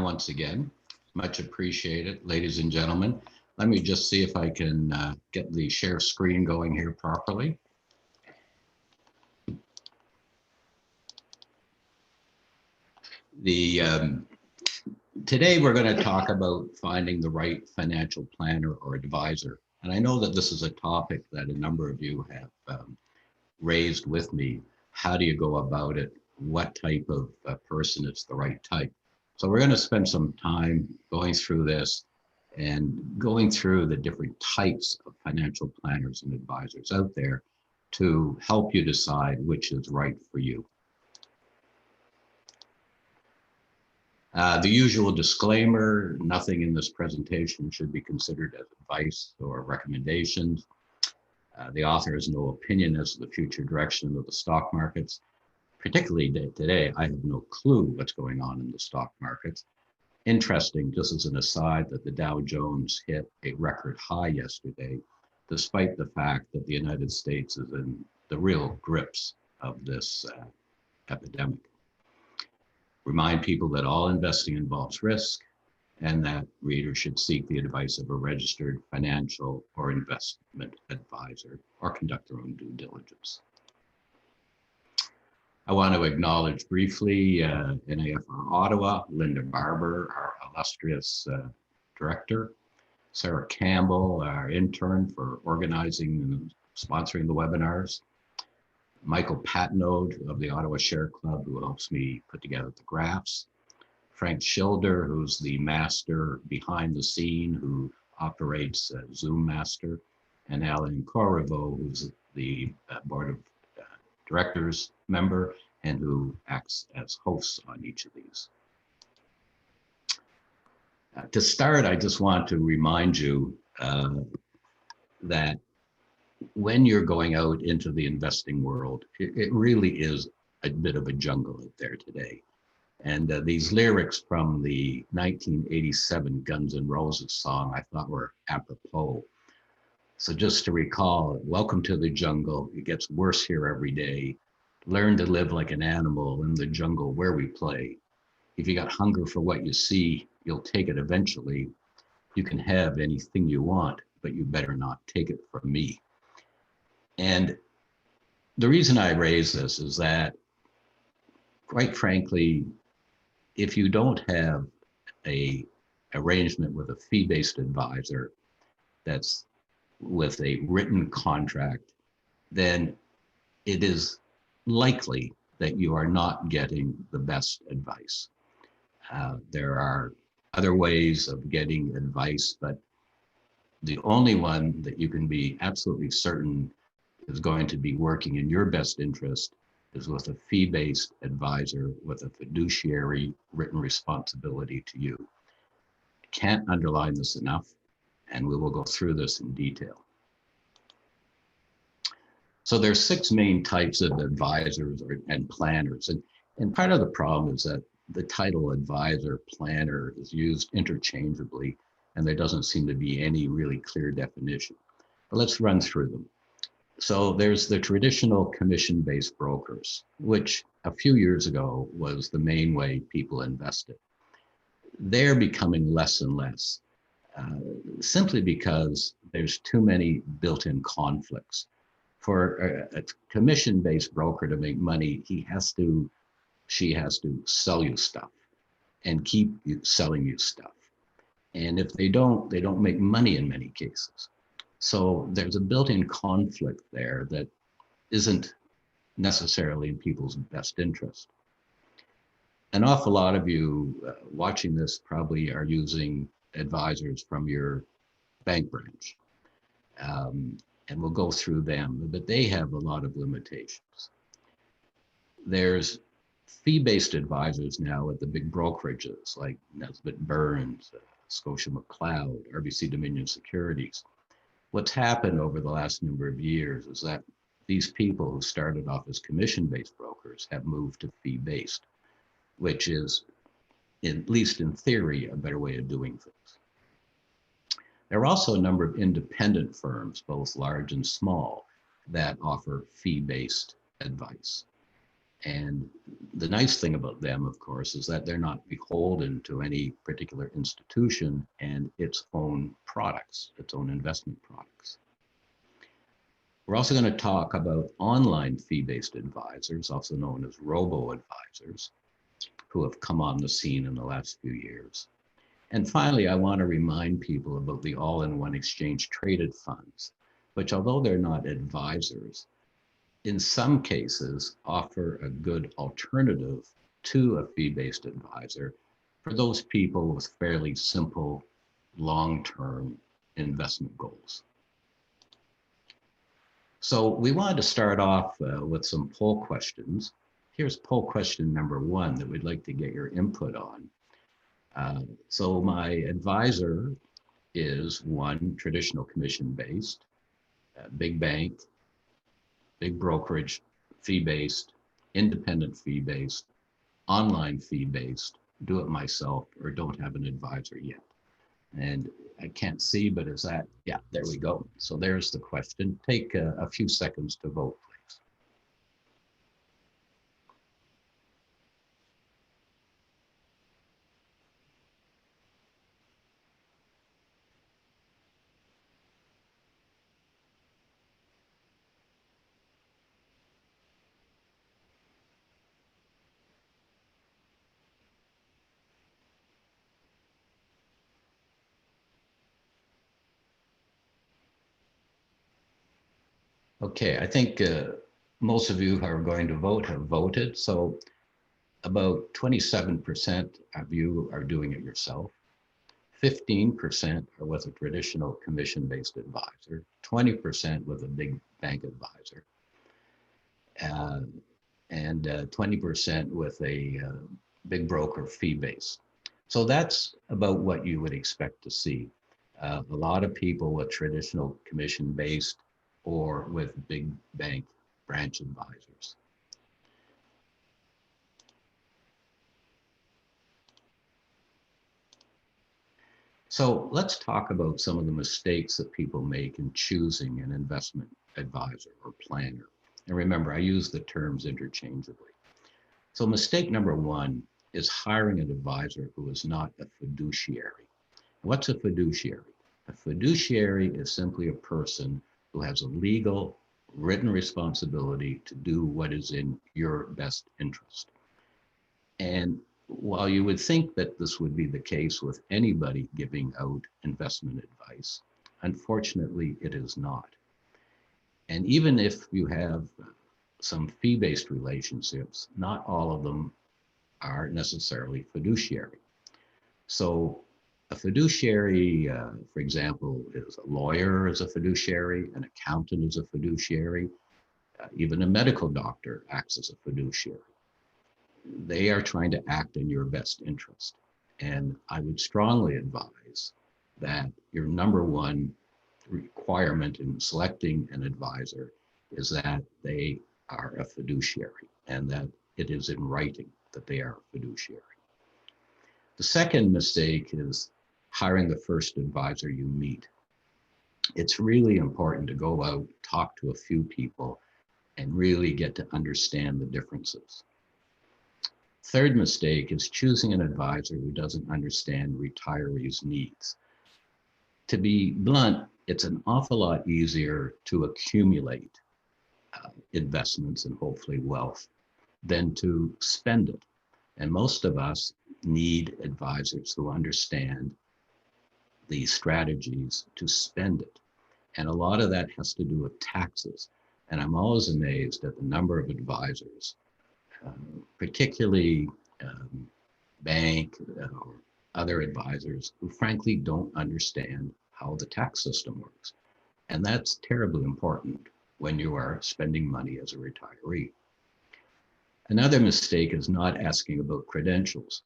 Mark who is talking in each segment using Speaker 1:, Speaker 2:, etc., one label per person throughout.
Speaker 1: time once again. Much appreciated, ladies and gentlemen. Let me just see if I can get the share screen going here properly. Today we're going to talk about finding the right financial planner or advisor. And I know that this is a topic that a number of you have raised with me. How do you go about it? What type of person is the right type? So we're going to spend some time going through this and going through the different types of financial planners and advisors out there to help you decide which is right for you. The usual disclaimer, nothing in this presentation should be considered as advice or recommendations. The author has no opinion as to the future direction of the stock markets. Particularly today, I have no clue what's going on in the stock markets. Interesting, just as an aside, that the Dow Jones hit a record high yesterday, despite the fact that the United States is in the real grips of this epidemic. Remind people that all investing involves risk and that readers should seek the advice of a registered financial or investment advisor or conduct their own due diligence. I want to acknowledge briefly NAFR Ottawa, Linda Barber, our illustrious director, Sarah Campbell, our intern for organizing and sponsoring the webinars, Michael Patnode of the Ottawa Share Club, who helps me put together the graphs, Frank Schilder, who's the master behind the scene, who operates Zoom Master, and Alan Corriveau, who's the board of directors member and who acts as hosts on each of these. To start, I just want to remind you that when you're going out into the investing world, it really is a bit of a jungle out there today. And these lyrics from the 1987 Guns N' Roses song I thought were apropos. So just to recall, welcome to the jungle. It gets worse here every day. Learn to live like an animal in the jungle where we play. If you got hunger for what you see, you'll take it eventually. You can have anything you want, but you better not take it from me. And the reason I raise this is that, quite frankly, if you don't have an arrangement with a fee-based advisor that's with a written contract, then it is likely that you are not getting the best advice. There are other ways of getting advice, but the only one that you can be absolutely certain is going to be working in your best interest is with a fee-based advisor with a fiduciary written responsibility to you. I can't underline this enough, and we will go through this in detail. So there's 6 main types of advisors and planners, and part of the problem is that the title advisor planner is used interchangeably, and there doesn't seem to be any really clear definition. But let's run through them. So there's the traditional commission-based brokers, which a few years ago was the main way people invested. They're becoming less and less, simply because there's too many built-in conflicts. For a commission-based broker to make money, she has to sell you stuff and keep selling you stuff. And if they don't make money in many cases. So there's a built-in conflict there that isn't necessarily in people's best interest. An awful lot of you watching this probably are using advisors from your bank branch. And we'll go through them, but they have a lot of limitations. There's fee-based advisors now at the big brokerages like Nesbitt Burns, Scotia McLeod, RBC Dominion Securities. What's happened over the last number of years is that these people who started off as commission-based brokers have moved to fee-based, which is, at least in theory, a better way of doing things. There are also a number of independent firms, both large and small, that offer fee-based advice. And the nice thing about them, of course, is that they're not beholden to any particular institution and its own products, its own investment products. We're also going to talk about online fee-based advisors, also known as robo-advisors, who have come on the scene in the last few years. And finally, I want to remind people about the all-in-one exchange traded funds, which, although they're not advisors, in some cases offer a good alternative to a fee-based advisor for those people with fairly simple long-term investment goals. So we wanted to start off with some poll questions. Here's poll question number 1 that we'd like to get your input on. So my advisor is 1, traditional commission-based, big bank, big brokerage, fee-based, independent fee-based, online fee-based, do it myself, or don't have an advisor yet. And I can't see, but is that, yeah, there we go. So there's the question. Take a few seconds to vote, please. Okay, I think most of you who are going to vote have voted. So about 27% of you are doing it yourself. 15% are with a traditional commission-based advisor, 20% with a big bank advisor, and 20% with a big broker fee-based. So that's about what you would expect to see. A lot of people with traditional commission-based or with big bank branch advisors. So let's talk about some of the mistakes that people make in choosing an investment advisor or planner. And remember, I use the terms interchangeably. So mistake number 1 is hiring an advisor who is not a fiduciary. What's a fiduciary? A fiduciary is simply a person who has a legal, written responsibility to do what is in your best interest. And while you would think that this would be the case with anybody giving out investment advice, unfortunately, it is not. And even if you have some fee-based relationships, not all of them are necessarily fiduciary. So a fiduciary, for example, is a lawyer is a fiduciary, an accountant is a fiduciary, even a medical doctor acts as a fiduciary. They are trying to act in your best interest. And I would strongly advise that your number 1 requirement in selecting an advisor is that they are a fiduciary and that it is in writing that they are a fiduciary. The second mistake is hiring the first advisor you meet. It's really important to go out, talk to a few people, and really get to understand the differences. Third mistake is choosing an advisor who doesn't understand retirees' needs. To be blunt, it's an awful lot easier to accumulate investments and hopefully wealth than to spend it. And most of us need advisors who understand the strategies to spend it. And a lot of that has to do with taxes. And I'm always amazed at the number of advisors, particularly bank or other advisors, who frankly don't understand how the tax system works. And that's terribly important when you are spending money as a retiree. Another mistake is not asking about credentials.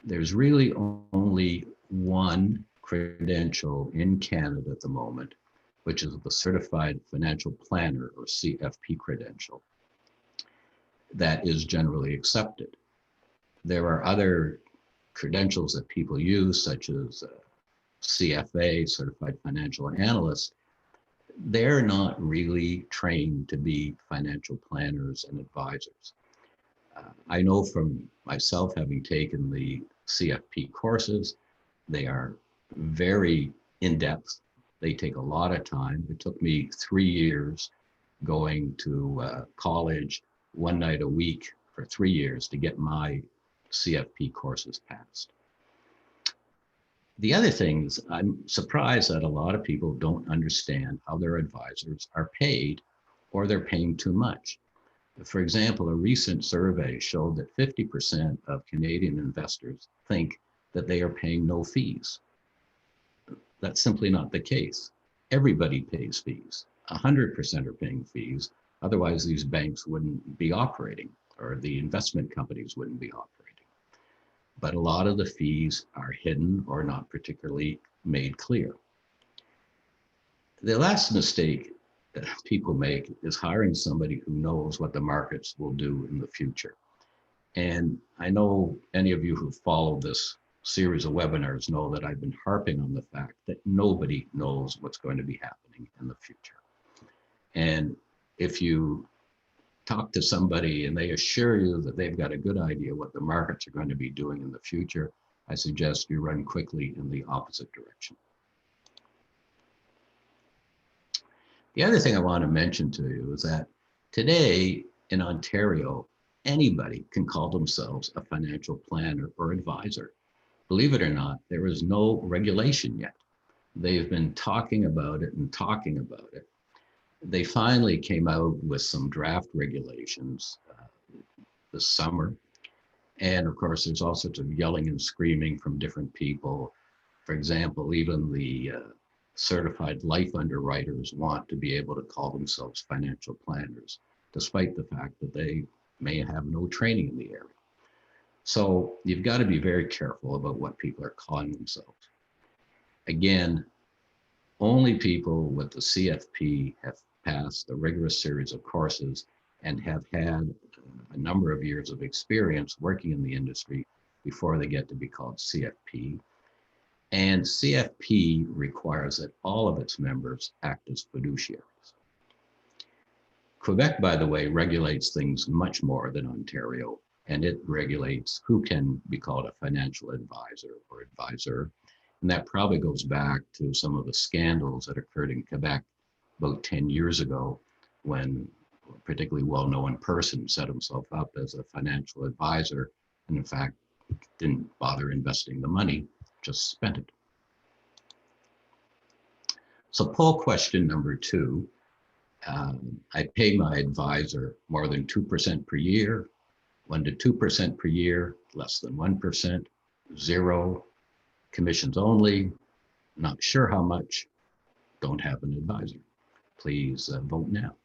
Speaker 1: There's really only one credential in Canada at the moment, which is the Certified Financial Planner, or CFP credential, that is generally accepted. There are other credentials that people use, such as CFA, Certified Financial Analyst. They're not really trained to be financial planners and advisors. I know from myself having taken the CFP courses, they are very in-depth. They take a lot of time. It took me 3 years going to college 1 night a week for 3 years to get my CFP courses passed. The other thing is I'm surprised that a lot of people don't understand how their advisors are paid or they're paying too much. For example, a recent survey showed that 50% of Canadian investors think that they are paying no fees. That's simply not the case. Everybody pays fees. 100% are paying fees. Otherwise, these banks wouldn't be operating, or the investment companies wouldn't be operating. But a lot of the fees are hidden or not particularly made clear. The last mistake that people make is hiring somebody who knows what the markets will do in the future. And I know any of you who followed this series of webinars know that I've been harping on the fact that nobody knows what's going to be happening in the future. And if you talk to somebody and they assure you that they've got a good idea what the markets are going to be doing in the future, I suggest you run quickly in the opposite direction. The other thing I want to mention to you is that today in Ontario, anybody can call themselves a financial planner or advisor. Believe it or not, there is no regulation yet. They've been talking about it and talking about it. They finally came out with some draft regulations this summer. And of course, there's all sorts of yelling and screaming from different people. For example, even the certified life underwriters want to be able to call themselves financial planners, despite the fact that they may have no training in the area. So you've got to be very careful about what people are calling themselves. Again, only people with the CFP have passed a rigorous series of courses and have had a number of years of experience working in the industry before they get to be called CFP. And CFP requires that all of its members act as fiduciaries. Quebec, by the way, regulates things much more than Ontario, and it regulates who can be called a financial advisor or advisor. And that probably goes back to some of the scandals that occurred in Quebec about 10 years ago, when a particularly well-known person set himself up as a financial advisor and in fact didn't bother investing the money, just spent it. So poll question number 2, I pay my advisor more than 2% per year, 1 to 2% per year, less than 1%, 0, commissions only, not sure how much, don't have an advisor. Please vote now.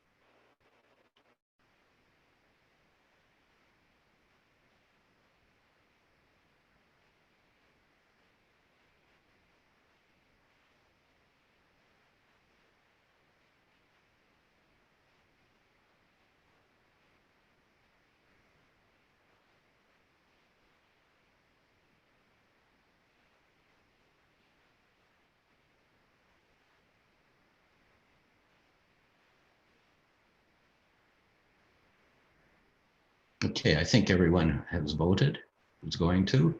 Speaker 1: Okay, I think everyone has voted who's going to.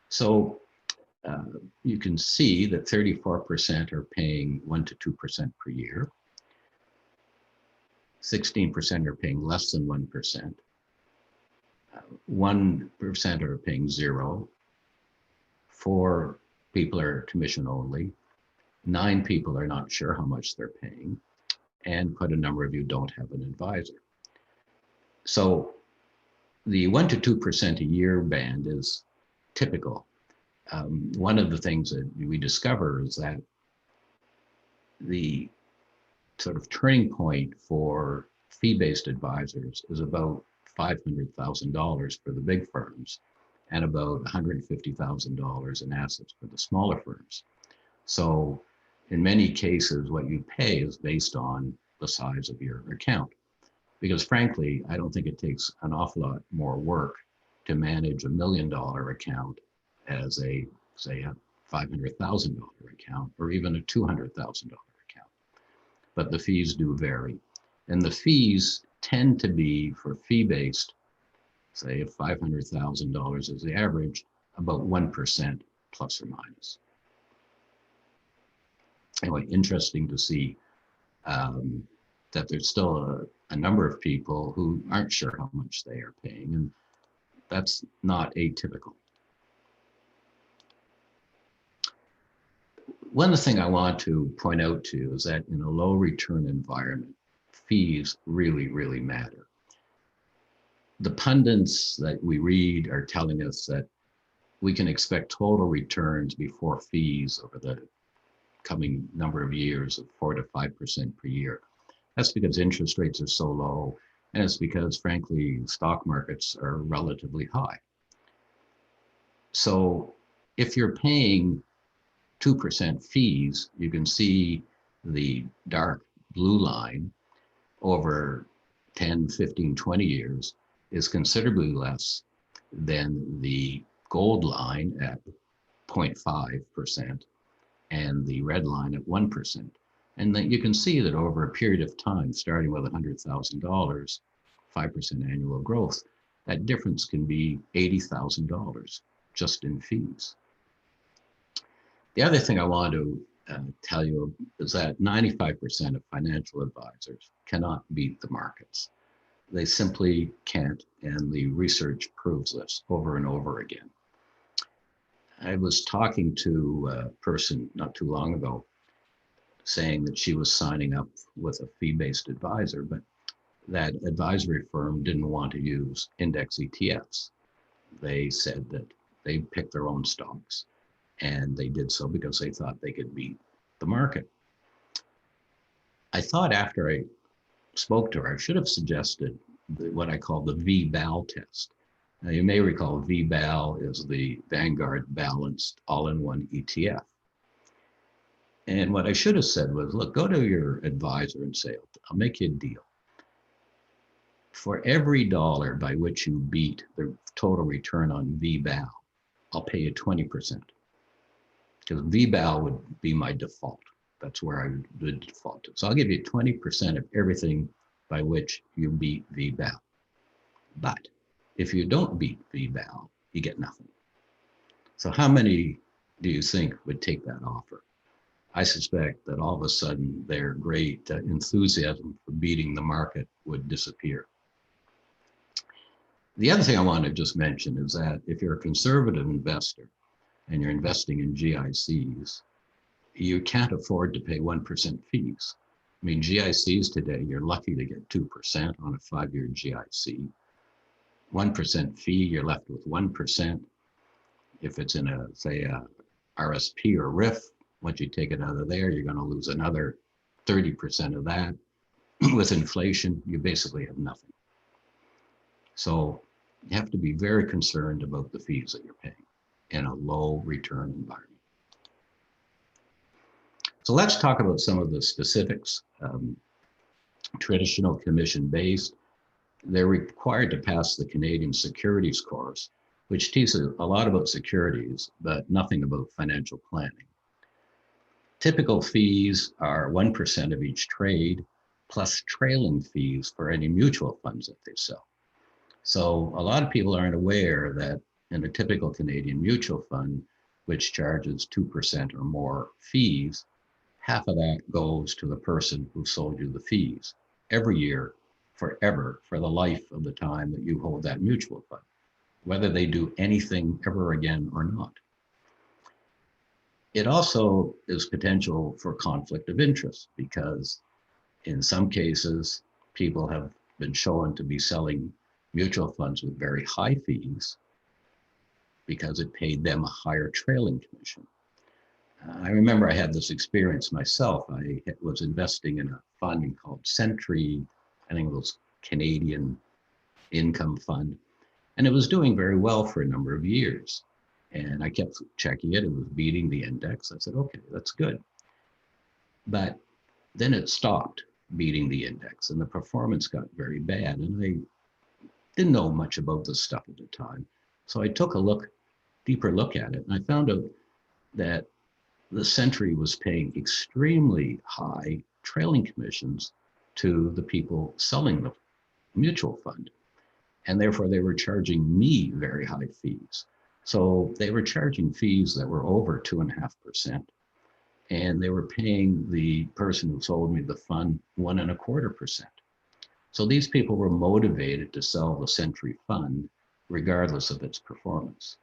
Speaker 1: So you can see that 34% are paying 1 to 2% per year. 16% are paying less than 1%. 1% are paying 0. 4 people are commission only. 9 people are not sure how much they're paying. And quite a number of you don't have an advisor. So the 1 to 2% a year band is typical. One of the things that we discover is that the sort of turning point for fee-based advisors is about $500,000 for the big firms and about $150,000 in assets for the smaller firms. So in many cases, what you pay is based on the size of your account. Because frankly, I don't think it takes an awful lot more work to manage $1 million account as a, say, a $500,000 account or even a $200,000 account. But the fees do vary. And the fees tend to be for fee-based say if $500,000 is the average, about 1% plus or minus. Anyway, interesting to see that there's still a number of people who aren't sure how much they are paying, and that's not atypical. One thing I want to point out to you is that in a low return environment, fees really, really matter. The pundits that we read are telling us that we can expect total returns before fees over the coming number of years of 4 to 5% per year. That's because interest rates are so low, and it's because, frankly, stock markets are relatively high. So if you're paying 2% fees, you can see the dark blue line over 10, 15, 20 years is considerably less than the gold line at 0.5% and the red line at 1%. And then you can see that over a period of time, starting with $100,000, 5% annual growth, that difference can be $80,000 just in fees. The other thing I want to tell you is that 95% of financial advisors cannot beat the markets. They simply can't, and the research proves this over and over again. I was talking to a person not too long ago saying that she was signing up with a fee-based advisor, but that advisory firm didn't want to use index ETFs. They said that they picked their own stocks, and they did so because they thought they could beat the market. I thought after I spoke to her, I should have suggested what I call the VBAL test. Now, you may recall VBAL is the Vanguard Balanced All-in-One ETF. And what I should have said was, look, go to your advisor and say, I'll make you a deal. For every dollar by which you beat the total return on VBAL, I'll pay you 20%. Because VBAL would be my default. That's where I would default to. So I'll give you 20% of everything by which you beat VBAL. But if you don't beat VBAL, you get nothing. So how many do you think would take that offer? I suspect that all of a sudden their great enthusiasm for beating the market would disappear. The other thing I want to just mention is that if you're a conservative investor and you're investing in GICs, you can't afford to pay 1% fees. I mean, GICs today, you're lucky to get 2% on a 5-year GIC. 1% fee, you're left with 1%. If it's in a, say, a RSP or RIF, once you take it out of there, you're going to lose another 30% of that. With inflation, you basically have nothing. So you have to be very concerned about the fees that you're paying in a low return environment. So let's talk about some of the specifics. Traditional commission-based, they're required to pass the Canadian Securities course, which teaches a lot about securities, but nothing about financial planning. Typical fees are 1% of each trade, plus trailing fees for any mutual funds that they sell. So a lot of people aren't aware that in a typical Canadian mutual fund, which charges 2% or more fees, half of that goes to the person who sold you the fees every year, forever, for the life of the time that you hold that mutual fund, whether they do anything ever again or not. It also is potential for conflict of interest because in some cases, people have been shown to be selling mutual funds with very high fees because it paid them a higher trailing commission. I remember I had this experience myself. I was investing in a fund called Century, I think it was Canadian Income Fund, and it was doing very well for a number of years. And I kept checking it. It was beating the index. I said, okay, that's good. But then it stopped beating the index and the performance got very bad. And I didn't know much about this stuff at the time. So I took a deeper look at it, and I found out that the Century was paying extremely high trailing commissions to the people selling the mutual fund. and therefore they were charging me very high fees. So they were charging fees that were over 2.5%, and they were paying the person who sold me the fund 1.25%. So these people were motivated to sell the Century Fund regardless of its performance.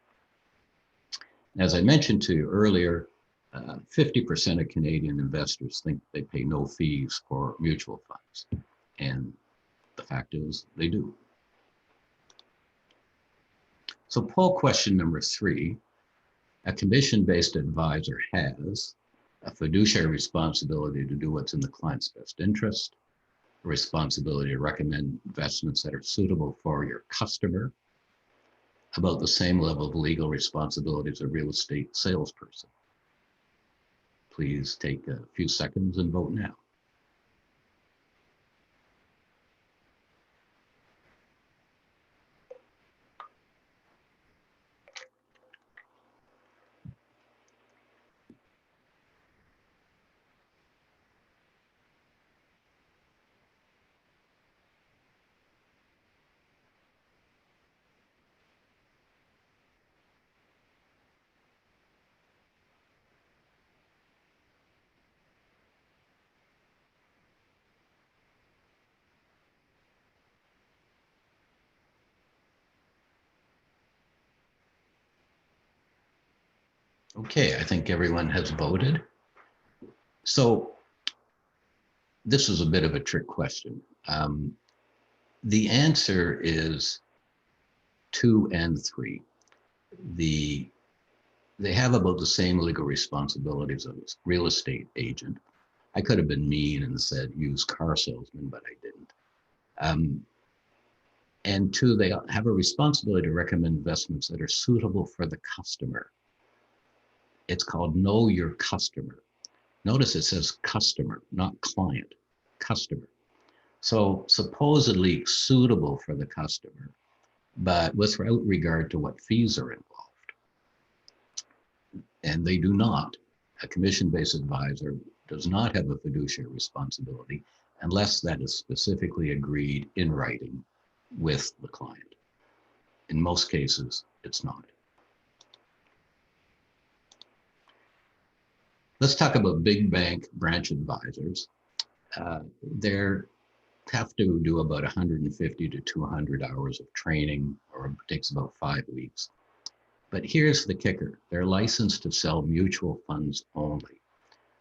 Speaker 1: As I mentioned to you earlier, 50% of Canadian investors think they pay no fees for mutual funds. And the fact is, they do. So poll question number 3, a commission-based advisor has a fiduciary responsibility to do what's in the client's best interest, a responsibility to recommend investments that are suitable for your customer, about the same level of legal responsibility as a real estate salesperson. Please take a few seconds and vote now. Okay, I think everyone has voted. So this is a bit of a trick question. The answer is 2 and 3. They have about the same legal responsibilities as a real estate agent. I could have been mean and said used car salesman, but I didn't. And 2, they have a responsibility to recommend investments that are suitable for the customer. It's called Know Your Customer. Notice it says customer, not client, customer. So supposedly suitable for the customer, but without regard to what fees are involved. And they do not. A commission-based advisor does not have a fiduciary responsibility unless that is specifically agreed in writing with the client. In most cases, it's not. Let's talk about big bank branch advisors. They have to do about 150 to 200 hours of training, or it takes about 5 weeks. But here's the kicker. They're licensed to sell mutual funds only.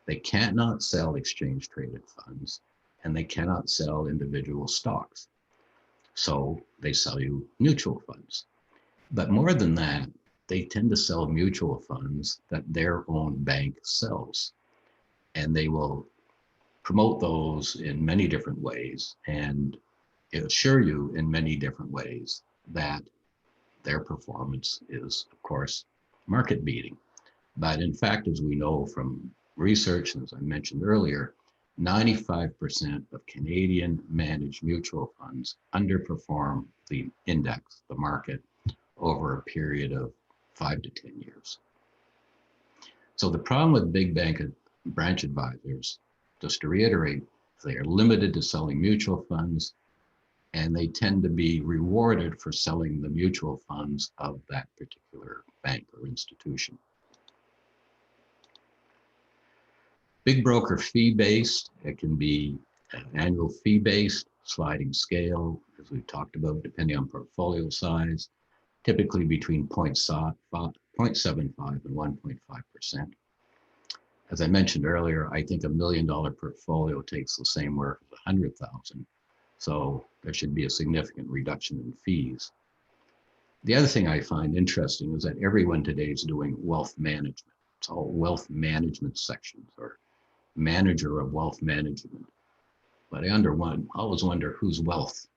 Speaker 1: They cannot sell exchange traded funds, and they cannot sell individual stocks. So they sell you mutual funds. But more than that, they tend to sell mutual funds that their own bank sells. And they will promote those in many different ways and assure you in many different ways that their performance is, of course, market beating. But in fact, as we know from research, and as I mentioned earlier, 95% of Canadian managed mutual funds underperform the index, the market, over a period of 5 to 10 years. So the problem with big bank branch advisors, just to reiterate, they are limited to selling mutual funds, and they tend to be rewarded for selling the mutual funds of that particular bank or institution. Big broker fee-based, it can be an annual fee-based, sliding scale, as we've talked about, depending on portfolio size, typically between 0.75 and 1.5%. As I mentioned earlier, I think $1 million portfolio takes the same work as 100,000. So there should be a significant reduction in fees. The other thing I find interesting is that everyone today is doing wealth management. It's all wealth management sections or manager of wealth management. But I always wonder whose wealth,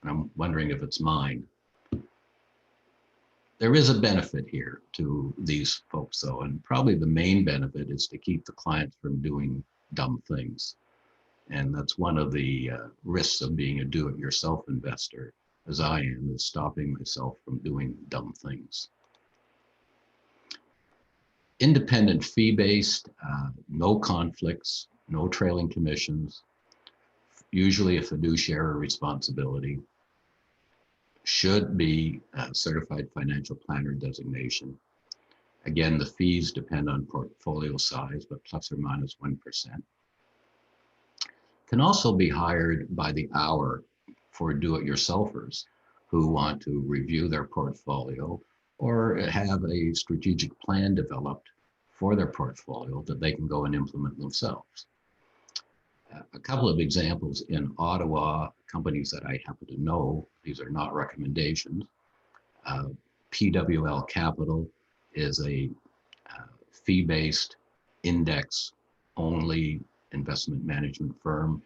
Speaker 1: and I'm wondering if it's mine. There is a benefit here to these folks though, and probably the main benefit is to keep the clients from doing dumb things. And that's one of the risks of being a do-it-yourself investor, as I am, is stopping myself from doing dumb things. Independent fee-based, no conflicts, no trailing commissions, usually a fiduciary responsibility. should be a certified financial planner designation. Again, the fees depend on portfolio size, but plus or minus 1%. Can also be hired by the hour for do-it-yourselfers who want to review their portfolio or have a strategic plan developed for their portfolio that they can go and implement themselves. A couple of examples in Ottawa, companies that I happen to know, these are not recommendations. PWL Capital is a fee-based index-only investment management firm,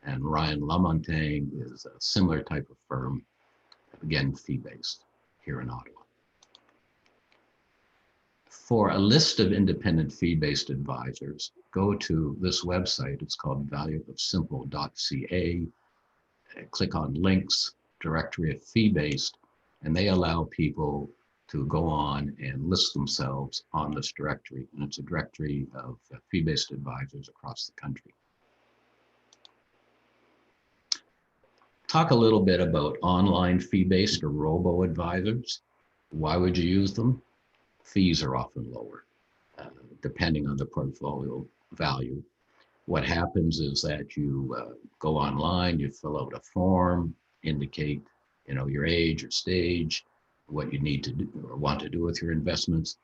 Speaker 1: and Ryan Lamontagne is a similar type of firm, again, fee-based here in Ottawa. For a list of independent fee-based advisors, go to this website. It's called valueofsimple.ca. Click on links, directory of fee-based, and they allow people to go on and list themselves on this directory. And it's a directory of fee-based advisors across the country. Talk a little bit about online fee-based or robo-advisors. Why would you use them? Fees are often lower, depending on the portfolio value. What happens is that you go online, you fill out a form, indicate, your age or stage, what you need to do or want to do with your investments,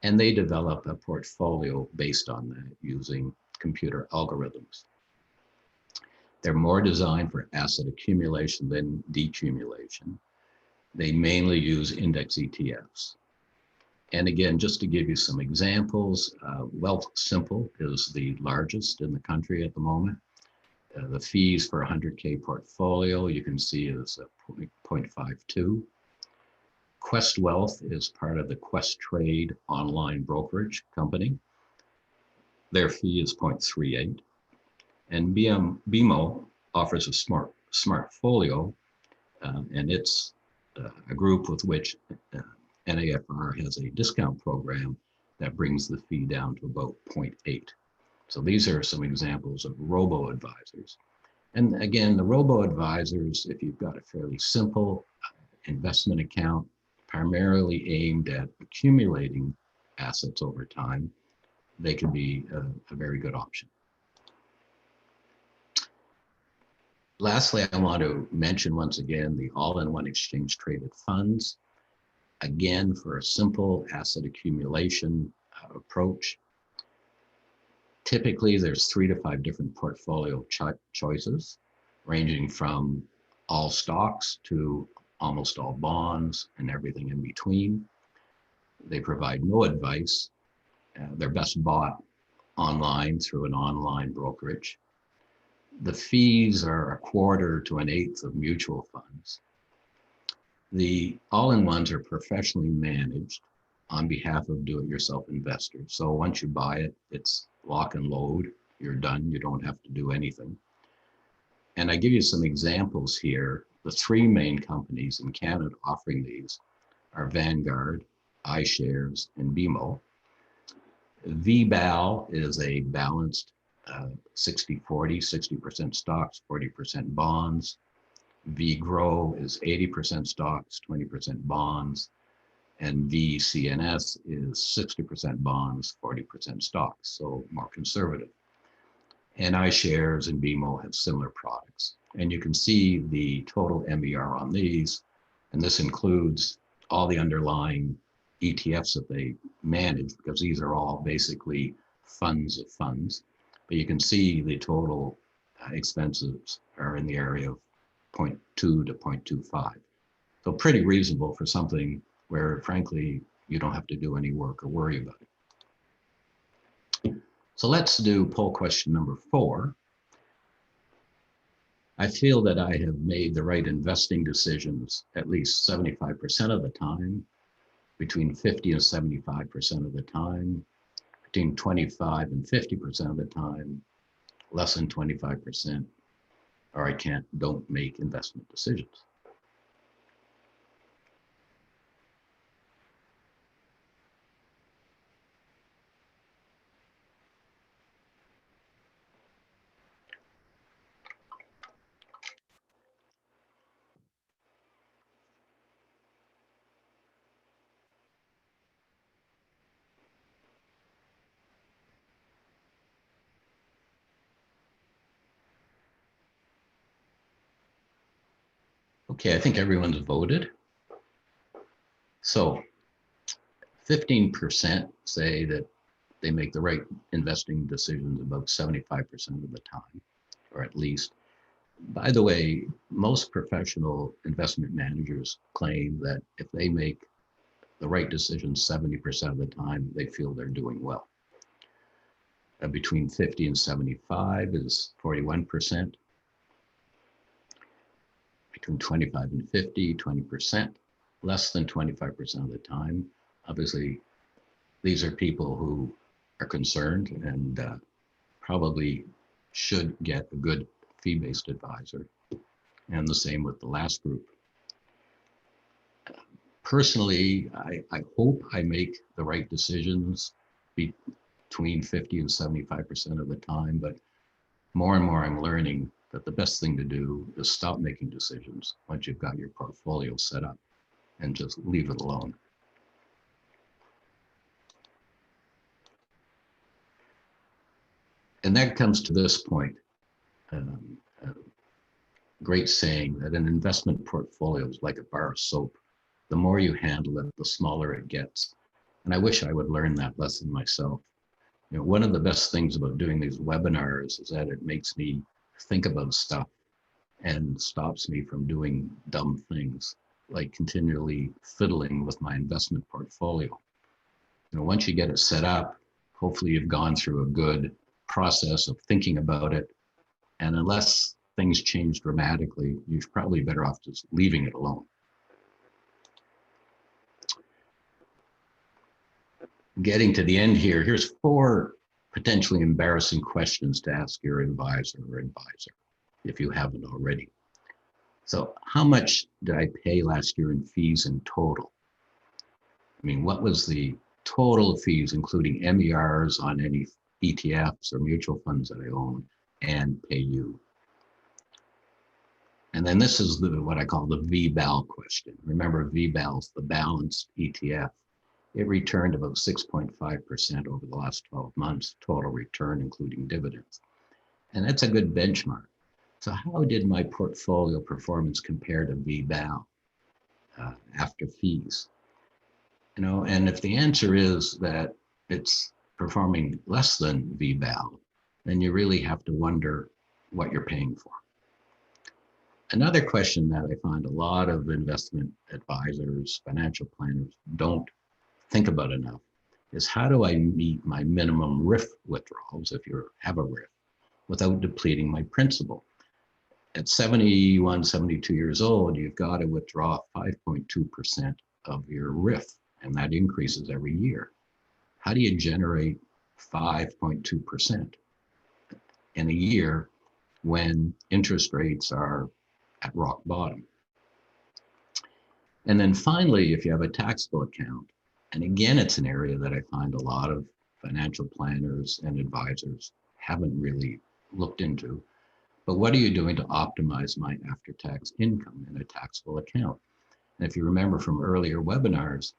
Speaker 1: and they develop a portfolio based on that using computer algorithms. They're more designed for asset accumulation than decumulation. They mainly use index ETFs. And again, just to give you some examples, Wealthsimple is the largest in the country at the moment. The fees for a 100K portfolio, you can see is 0.52. Quest Wealth is part of the Quest Trade online brokerage company. Their fee is 0.38. And BMO offers a smartfolio, and it's a group with which NAFR has a discount program that brings the fee down to about 0.8. So these are some examples of robo-advisors. And again, the robo-advisors, if you've got a fairly simple investment account, primarily aimed at accumulating assets over time, they can be a very good option. Lastly, I want to mention once again the all-in-one exchange traded funds. Again, for a simple asset accumulation approach, typically there's 3 to 5 different portfolio choices, ranging from all stocks to almost all bonds and everything in between. They provide no advice. They're best bought online through an online brokerage. The fees are 1/4 to 1/8 of mutual funds. The all-in-ones are professionally managed on behalf of do-it-yourself investors. So once you buy it, it's lock and load. You're done. You don't have to do anything. And I give you some examples here. The 3 main companies in Canada offering these are Vanguard, iShares, and BMO. VBAL is a balanced 60-40, 60% stocks, 40% bonds. VGROW is 80% stocks, 20% bonds. And VCNS is 60% bonds, 40% stocks, so more conservative. And iShares and BMO have similar products. And you can see the total MER on these, and this includes all the underlying ETFs that they manage, because these are all basically funds of funds. But you can see the total expenses are in the area of 0.2 to 0.25. So pretty reasonable for something where, frankly, you don't have to do any work or worry about it. So let's do poll question number 4. I feel that I have made the right investing decisions at least 75% of the time, between 50 and 75% of the time, between 25 and 50% of the time, less than 25%, or I don't make investment decisions. Okay, I think everyone's voted. So 15% say that they make the right investing decisions about 75% of the time, or at least. By the way, most professional investment managers claim that if they make the right decisions 70% of the time, they feel they're doing well. Between 50 and 75 is 41%. Between 25 and 50, 20%. Less than 25% of the time. Obviously, these are people who are concerned and probably should get a good fee-based advisor. And the same with the last group. Personally, I hope I make the right decisions between 50 and 75% of the time, but more and more I'm learning that the best thing to do is stop making decisions once you've got your portfolio set up and just leave it alone. And that comes to this point, great saying that an investment portfolio is like a bar of soap. The more you handle it, the smaller it gets. And I wish I would learn that lesson myself. You know, one of the best things about doing these webinars is that it makes me think about stuff and stops me from doing dumb things, like continually fiddling with my investment portfolio. You know, once you get it set up, hopefully you've gone through a good process of thinking about it. And unless things change dramatically, you're probably better off just leaving it alone. Getting to the end here, here's 4 potentially embarrassing questions to ask your advisor or advisor if you haven't already. So how much did I pay last year in fees in total? I mean, what was the total fees, including MERs on any ETFs or mutual funds that I own and pay you? And then this is what I call the VBAL question. Remember, VBAL is the balanced ETF. It returned about 6.5% over the last 12 months, total return, including dividends. And that's a good benchmark. So how did my portfolio performance compare to VBAL after fees? You know, and if the answer is that it's performing less than VBAL, then you really have to wonder what you're paying for. Another question that I find a lot of investment advisors, financial planners don't think about enough is how do I meet my minimum RIF withdrawals, if you have a RIF, without depleting my principal? At 71, 72 years old, you've got to withdraw 5.2% of your RIF, and that increases every year. How do you generate 5.2% in a year when interest rates are at rock bottom? And then finally, if you have a taxable account, and again, it's an area that I find a lot of financial planners and advisors haven't really looked into, but what are you doing to optimize my after-tax income in a taxable account? And if you remember from earlier webinars,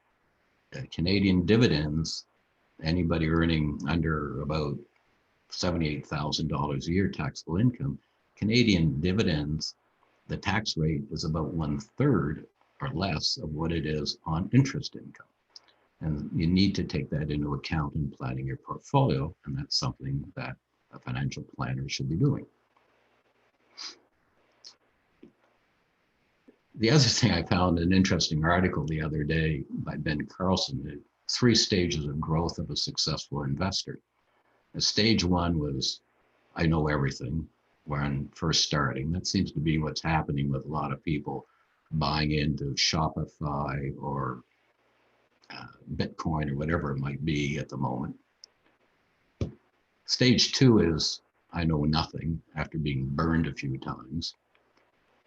Speaker 1: Canadian dividends, anybody earning under about $78,000 a year taxable income, Canadian dividends, the tax rate is about 1/3 or less of what it is on interest income. And you need to take that into account in planning your portfolio, and that's something that a financial planner should be doing. The other thing, I found an interesting article the other day by Ben Carlson, the 3 stages of growth of a successful investor. Stage 1 was, I know everything when first starting. That seems to be what's happening with a lot of people buying into Shopify or Bitcoin or whatever it might be at the moment. Stage 2 is, I know nothing after being burned a few times.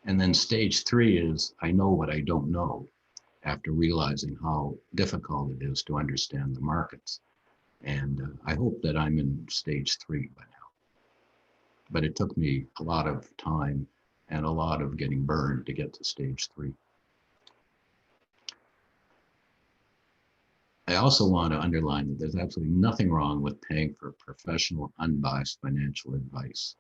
Speaker 1: And then stage 3 is, I know what I don't know after realizing how difficult it is to understand the markets. And I hope that I'm in stage 3 by now. But it took me a lot of time and a lot of getting burned to get to stage 3. I also want to underline that there's absolutely nothing wrong with paying for professional, unbiased financial advice.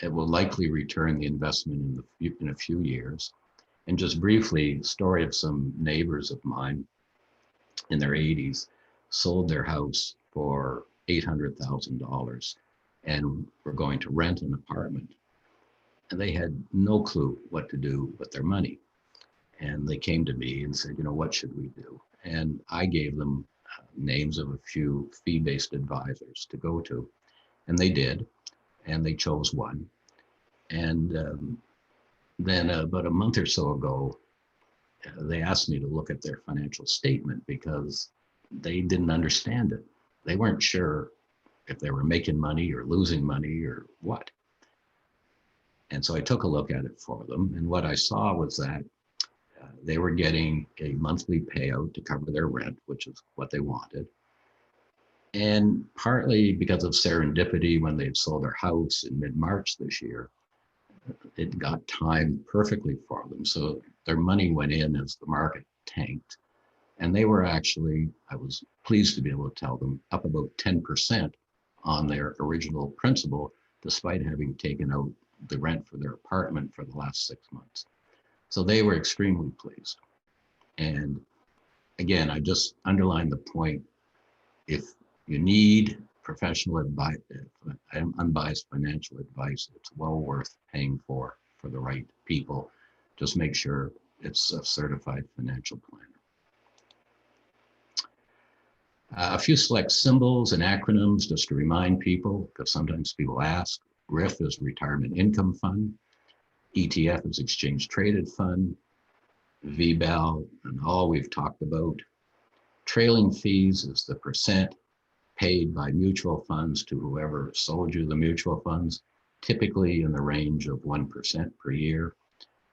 Speaker 1: It will likely return the investment in a few years. And just briefly, story of some neighbors of mine in their 80s sold their house for $800,000 and were going to rent an apartment. And they had no clue what to do with their money. And they came to me and said, what should we do? And I gave them names of a few fee-based advisors to go to. And they did, and they chose one. And then about a month or so ago, they asked me to look at their financial statement because they didn't understand it. They weren't sure if they were making money or losing money or what. And so I took a look at it for them. And what I saw was that they were getting a monthly payout to cover their rent, which is what they wanted. And partly because of serendipity, when they'd sold their house in mid-March this year, it got timed perfectly for them. So their money went in as the market tanked. And they were actually, I was pleased to be able to tell them, up about 10% on their original principal, despite having taken out the rent for their apartment for the last 6 months. So they were extremely pleased. And again, I just underline the point, if you need professional advice, unbiased financial advice, it's well worth paying for the right people. Just make sure it's a certified financial planner. A few select symbols and acronyms just to remind people, because sometimes people ask. RIF is Retirement Income Fund. ETF is Exchange Traded Fund. VBAL and all we've talked about. Trailing fees is the percent paid by mutual funds to whoever sold you the mutual funds, typically in the range of 1% per year.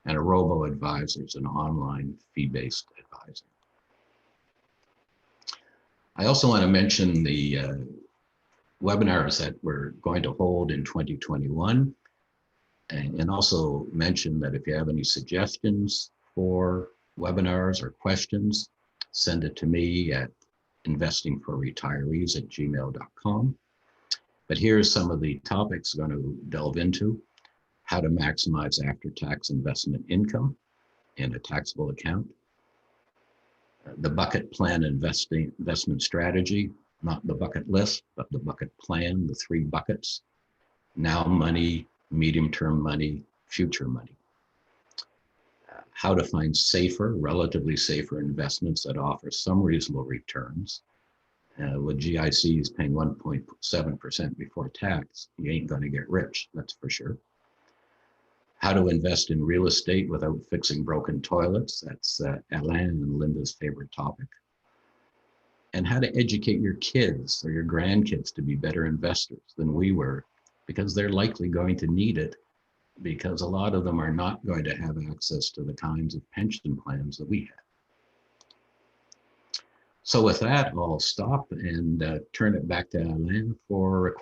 Speaker 1: And a robo-advisor is an online fee-based advisor. I also want to mention the webinars that we're going to hold in 2021, and also mention that if you have any suggestions for webinars or questions, send it to me at investingforretirees@gmail.com. But here's some of the topics I'm going to delve into: how to maximize after-tax investment income in a taxable account, the bucket plan investment strategy, not the bucket list, but the bucket plan, the 3 buckets: now money, medium-term money, future money. How to find safer, relatively safer investments that offer some reasonable returns. With GICs paying 1.7% before tax, you ain't going to get rich, that's for sure. How to invest in real estate without fixing broken toilets. That's Alain and Linda's favorite topic. And how to educate your kids or your grandkids to be better investors than we were, because they're likely going to need it, because a lot of them are not going to have access to the kinds of pension plans that we have. So with that, I'll stop and turn it back to Alain for